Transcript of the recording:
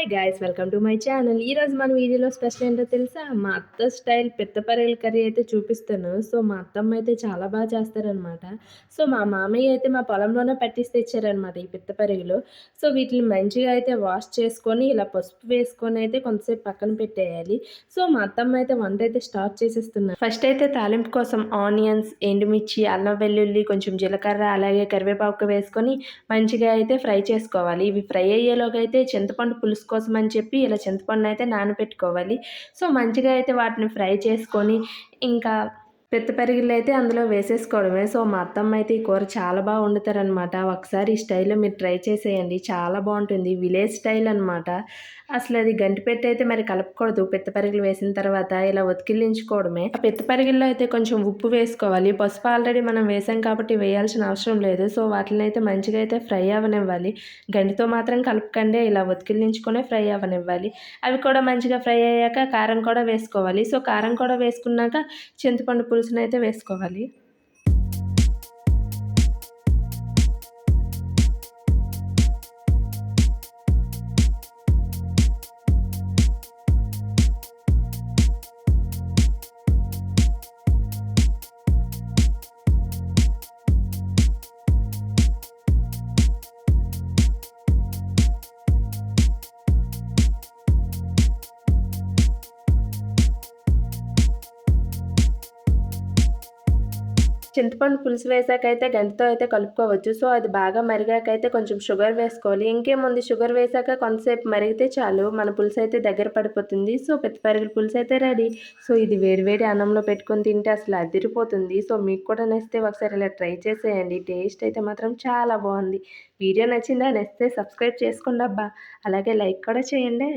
Hi guys welcome to my channel. ఈరోజు మన వీడియోలో స్పెషల్ ఏంటో తెలుసా? మా అత్త స్టైల్ పిత్తపరగల కర్రీ అయితే చూపిస్తాను. సో మా అత్తమ్మ అయితే చాలా బాగా చేస్తారనమాట. సో మా మామయ్య అయితే మా పొలంలోనే పట్టిసి తెచ్చారనమాట ఈ పిత్తపరుగులు. సో వీటిని మంచిగా అయితే వాష్ చేసుకొని ఇలా పసుపు వేసుకొని అయితే కొంతసేపు పక్కన పెట్టేయాలి. సో మా అత్తమ్మ అయితే వంట అయితే స్టార్ట్ చేసేస్తున్నారు. ఫస్ట్ అయితే తాలింపు కోసం ఆనియన్స్, ఎండుమిర్చి, అల్లం వెల్లుల్లి, కొంచెం జీలకర్ర, అలాగే కరివేపాకు వేసుకొని మంచిగా అయితే ఫ్రై చేసుకోవాలి. ఇవి ఫ్రై అయ్యేలోగా అయితే చింతపండు పులుసు కోసం అని చెప్పి ఇలా చింతపండు అయితే నానబెట్టుకోవాలి. సో మంచిగా అయితే వాటిని ఫ్రై చేసుకొని ఇంకా పెరుగులైతే అందులో వేసేసుకోవడమే. సో మా అత్తమ్మ అయితే ఈ కూర చాలా బాగా వండుతారనమాట. ఒకసారి ఈ స్టైల్లో మీరు ట్రై చేసేయండి, చాలా బాగుంటుంది. విలేజ్ స్టైల్ అనమాట. అసలు అది గంటిపెట్టి అయితే మరి కలపకూడదు. పెరుగులు వేసిన తర్వాత ఇలా ఉతికిల్లించుకోవడమే. ఆ పెరుగుల్లో అయితే కొంచెం ఉప్పు వేసుకోవాలి. పసుపు ఆల్రెడీ మనం వేసాం కాబట్టి వేయాల్సిన అవసరం లేదు. సో వాటిని అయితే మంచిగా అయితే ఫ్రై అవ్వనివ్వాలి. గంటితో మాత్రం కలపకండి, ఇలా ఉతికిల్లించుకొనే ఫ్రై అవ్వనివ్వాలి. అవి కూడా మంచిగా ఫ్రై అయ్యాక కారం కూడా వేసుకోవాలి. సో కారం కూడా వేసుకున్నాక చింతపండు పులుసునైతే వేసుకోవాలి. చింతపండు పులుసు వేసాకైతే గంటితో అయితే కలుపుకోవచ్చు. సో అది బాగా మరిగాకైతే కొంచెం షుగర్ వేసుకోవాలి. ఇంకేముంది, షుగర్ వేసాక కొంతసేపు మరిగితే చాలు, మన పులుసు అయితే దగ్గర పడిపోతుంది. సో పెరుగుల పులుసు అయితే రెడీ. సో ఇది వేడివేడి అన్నంలో పెట్టుకొని తింటే అసలు అదిరిపోతుంది. సో మీకు కూడా నచ్చితే ఒకసారి ఇలా ట్రై చేసేయండి. టేస్ట్ అయితే మాత్రం చాలా బాగుంది. వీడియో నచ్చిందా? నచ్చితే సబ్స్క్రైబ్ చేసుకోండి అబ్బా, అలాగే లైక్ కూడా చేయండి.